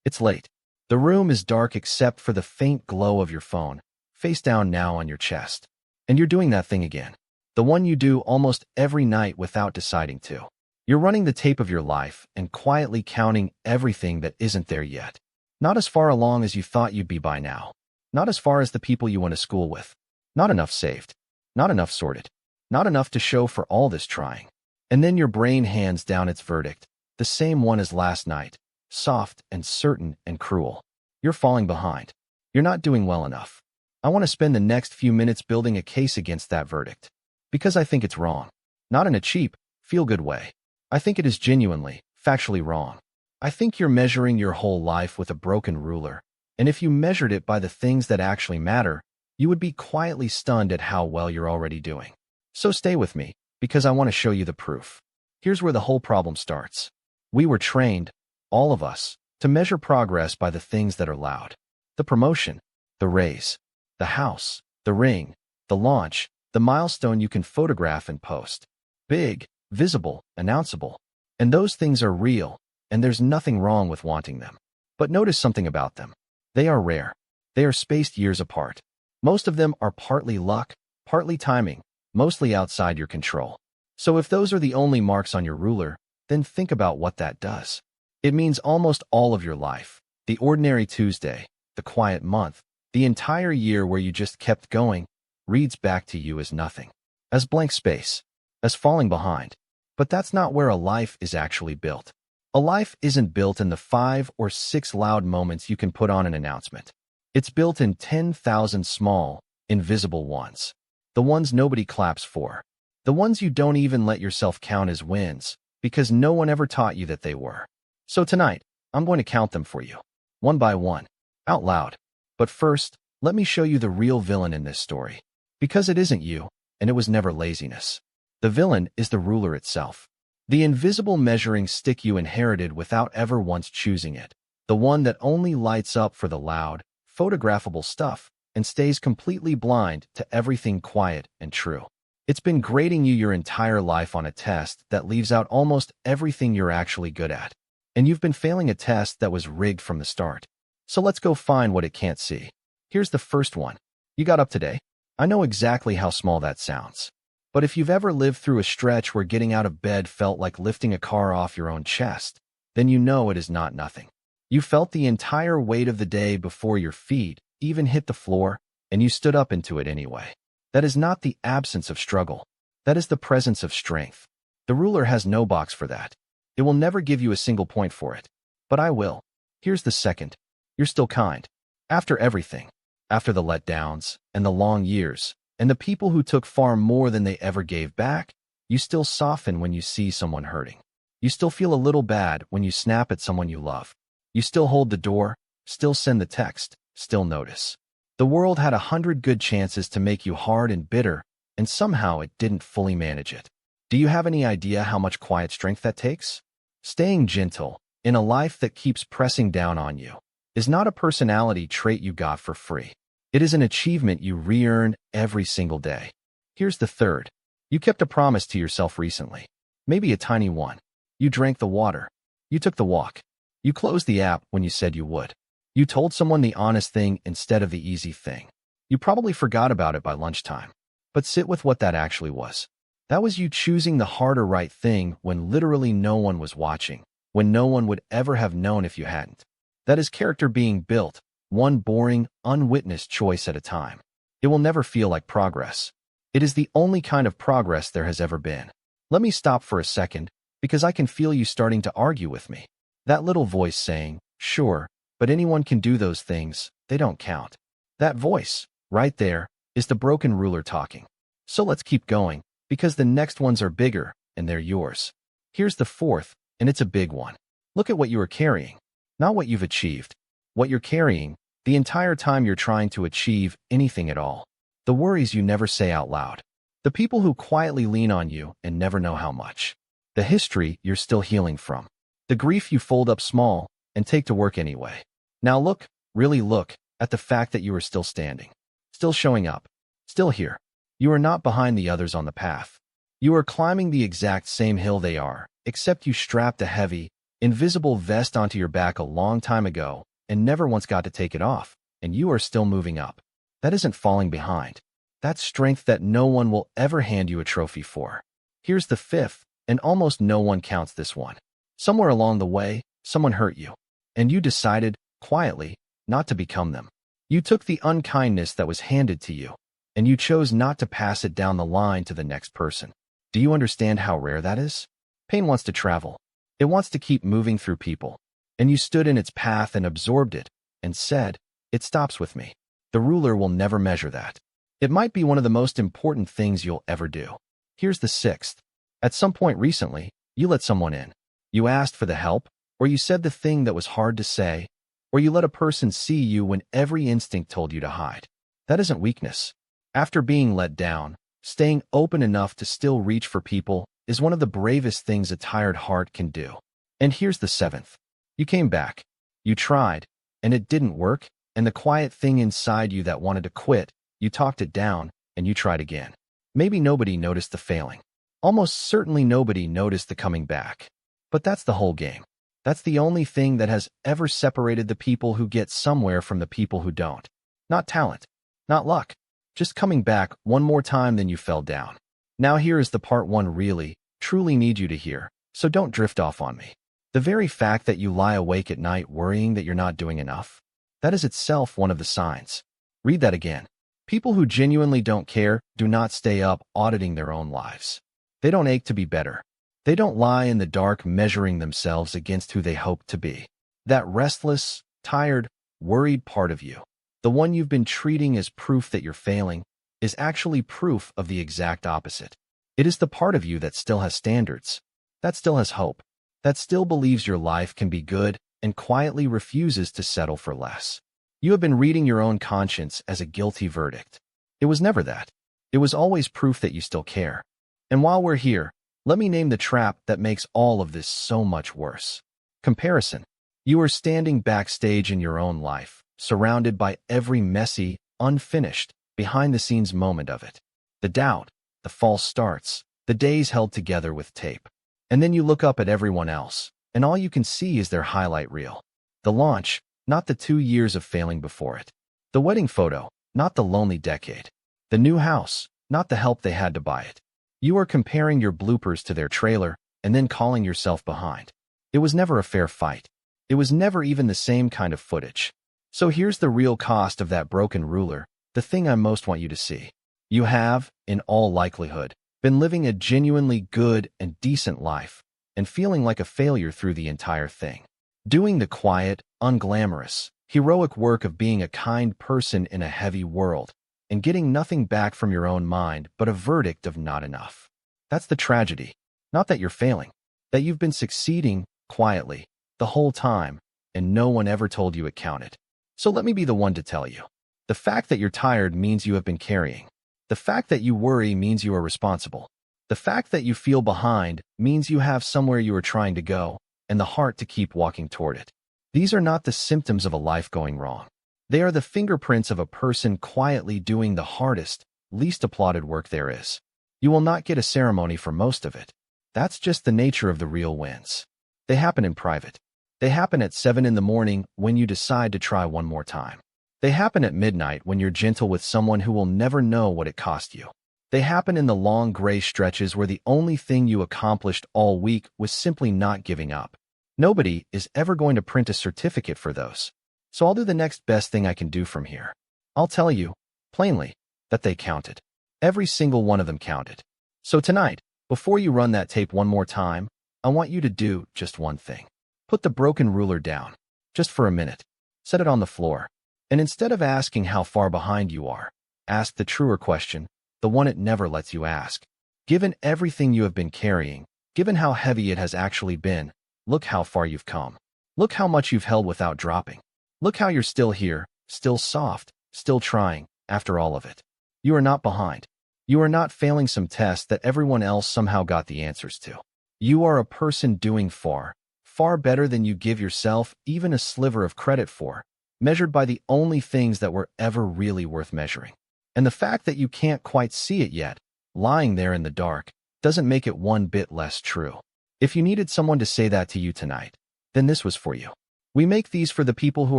It's late. The room is dark except for the faint glow of your phone, face down now on your chest. And you're doing that thing again. The one you do almost every night without deciding to. You're running the tape of your life and quietly counting everything that isn't there yet. Not as far along as you thought you'd be by now. Not as far as the people you went to school with. Not enough saved. Not enough sorted. Not enough to show for all this trying. And then your brain hands down its verdict, the same one as last night, soft and certain and cruel. You're falling behind. You're not doing well enough. I want to spend the next few minutes building a case against that verdict. Because I think it's wrong. Not in a cheap, feel-good way. I think it is genuinely, factually wrong. I think you're measuring your whole life with a broken ruler, and if you measured it by the things that actually matter, you would be quietly stunned at how well you're already doing. So stay with me, because I want to show you the proof. Here's where the whole problem starts. We were trained, all of us, to measure progress by the things that are loud. The promotion, the raise, the house, the ring, the launch, the milestone you can photograph and post. Big, visible, announceable. And those things are real, and there's nothing wrong with wanting them. But notice something about them. They are rare. They are spaced years apart. Most of them are partly luck, partly timing, mostly outside your control. So if those are the only marks on your ruler, then think about what that does. It means almost all of your life, the ordinary Tuesday, the quiet month, the entire year where you just kept going, reads back to you as nothing, as blank space, as falling behind. But that's not where a life is actually built. A life isn't built in the 5 or 6 loud moments you can put on an announcement. It's built in 10,000 small, invisible ones. The ones nobody claps for. The ones you don't even let yourself count as wins, because no one ever taught you that they were. So tonight, I'm going to count them for you, one by one, out loud. But first, let me show you the real villain in this story. Because it isn't you, and it was never laziness. The villain is the ruler itself. The invisible measuring stick you inherited without ever once choosing it. The one that only lights up for the loud, photographable stuff and stays completely blind to everything quiet and true. It's been grading you your entire life on a test that leaves out almost everything you're actually good at. And you've been failing a test that was rigged from the start. So let's go find what it can't see. Here's the first one. You got up today? I know exactly how small that sounds. But if you've ever lived through a stretch where getting out of bed felt like lifting a car off your own chest, then you know it is not nothing. You felt the entire weight of the day before your feet even hit the floor, and you stood up into it anyway. That is not the absence of struggle. That is the presence of strength. The ruler has no box for that. It will never give you a single point for it. But I will. Here's the second. You're still kind. After everything. After the letdowns, and the long years, and the people who took far more than they ever gave back, you still soften when you see someone hurting. You still feel a little bad when you snap at someone you love. You still hold the door, still send the text, still notice. The world had 100 good chances to make you hard and bitter, and somehow it didn't fully manage it. Do you have any idea how much quiet strength that takes? Staying gentle, in a life that keeps pressing down on you, is not a personality trait you got for free. It is an achievement you re-earn every single day. Here's the third. You kept a promise to yourself recently. Maybe a tiny one. You drank the water. You took the walk. You closed the app when you said you would. You told someone the honest thing instead of the easy thing. You probably forgot about it by lunchtime. But sit with what that actually was. That was you choosing the harder right thing when literally no one was watching, when no one would ever have known if you hadn't. That is character being built, one boring, unwitnessed choice at a time. It will never feel like progress. It is the only kind of progress there has ever been. Let me stop for a second, because I can feel you starting to argue with me. That little voice saying, sure, but anyone can do those things, they don't count. That voice, right there, is the broken ruler talking. So let's keep going, because the next ones are bigger, and they're yours. Here's the fourth, and it's a big one. Look at what you are carrying. Not what you've achieved. What you're carrying, the entire time you're trying to achieve anything at all. The worries you never say out loud. The people who quietly lean on you and never know how much. The history you're still healing from. The grief you fold up small and take to work anyway. Now look, really look, at the fact that you are still standing. Still showing up. Still here. You are not behind the others on the path. You are climbing the exact same hill they are, except you strapped a heavy, invisible vest onto your back a long time ago and never once got to take it off, and you are still moving up. That isn't falling behind. That's strength that no one will ever hand you a trophy for. Here's the fifth, and almost no one counts this one. Somewhere along the way, someone hurt you, and you decided, quietly, not to become them. You took the unkindness that was handed to you, and you chose not to pass it down the line to the next person. Do you understand how rare that is? Pain wants to travel. It wants to keep moving through people. And you stood in its path and absorbed it, and said, "It stops with me." The ruler will never measure that. It might be one of the most important things you'll ever do. Here's the sixth. At some point recently, you let someone in. You asked for the help, or you said the thing that was hard to say, or you let a person see you when every instinct told you to hide. That isn't weakness. After being let down, staying open enough to still reach for people is one of the bravest things a tired heart can do. And here's the seventh. You came back. You tried, and it didn't work, and the quiet thing inside you that wanted to quit, you talked it down, and you tried again. Maybe nobody noticed the failing. Almost certainly nobody noticed the coming back. But that's the whole game. That's the only thing that has ever separated the people who get somewhere from the people who don't. Not talent, not luck, just coming back one more time than you fell down. Now here is the part one really, truly need you to hear, so don't drift off on me. The very fact that you lie awake at night worrying that you're not doing enough, that is itself one of the signs. Read that again. People who genuinely don't care do not stay up auditing their own lives. They don't ache to be better. They don't lie in the dark measuring themselves against who they hope to be. That restless, tired, worried part of you, the one you've been treating as proof that you're failing, is actually proof of the exact opposite. It is the part of you that still has standards, that still has hope, that still believes your life can be good and quietly refuses to settle for less. You have been reading your own conscience as a guilty verdict. It was never that. It was always proof that you still care. And while we're here, let me name the trap that makes all of this so much worse. Comparison. You are standing backstage in your own life, surrounded by every messy, unfinished, behind-the-scenes moment of it. The doubt, the false starts, the days held together with tape. And then you look up at everyone else, and all you can see is their highlight reel. The launch, not the 2 years of failing before it. The wedding photo, not the lonely decade. The new house, not the help they had to buy it. You are comparing your bloopers to their trailer and then calling yourself behind. It was never a fair fight. It was never even the same kind of footage. So here's the real cost of that broken ruler, the thing I most want you to see. You have, in all likelihood, been living a genuinely good and decent life and feeling like a failure through the entire thing. Doing the quiet, unglamorous, heroic work of being a kind person in a heavy world and getting nothing back from your own mind but a verdict of not enough. That's the tragedy. Not that you're failing, that you've been succeeding quietly the whole time and no one ever told you it counted. So let me be the one to tell you. The fact that you're tired means you have been carrying. The fact that you worry means you are responsible. The fact that you feel behind means you have somewhere you are trying to go and the heart to keep walking toward it. These are not the symptoms of a life going wrong. They are the fingerprints of a person quietly doing the hardest, least applauded work there is. You will not get a ceremony for most of it. That's just the nature of the real wins. They happen in private. They happen at 7 in the morning when you decide to try one more time. They happen at midnight when you're gentle with someone who will never know what it cost you. They happen in the long gray stretches where the only thing you accomplished all week was simply not giving up. Nobody is ever going to print a certificate for those. So I'll do the next best thing I can do from here. I'll tell you, plainly, that they counted. Every single one of them counted. So tonight, before you run that tape one more time, I want you to do just one thing. Put the broken ruler down, just for a minute. Set it on the floor. And instead of asking how far behind you are, ask the truer question, the one it never lets you ask. Given everything you have been carrying, given how heavy it has actually been, look how far you've come. Look how much you've held without dropping. Look how you're still here, still soft, still trying, after all of it. You are not behind. You are not failing some test that everyone else somehow got the answers to. You are a person doing far, far better than you give yourself even a sliver of credit for, measured by the only things that were ever really worth measuring. And the fact that you can't quite see it yet, lying there in the dark, doesn't make it one bit less true. If you needed someone to say that to you tonight, then this was for you. We make these for the people who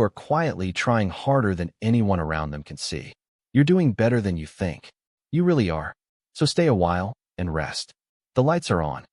are quietly trying harder than anyone around them can see. You're doing better than you think. You really are. So stay a while and rest. The lights are on.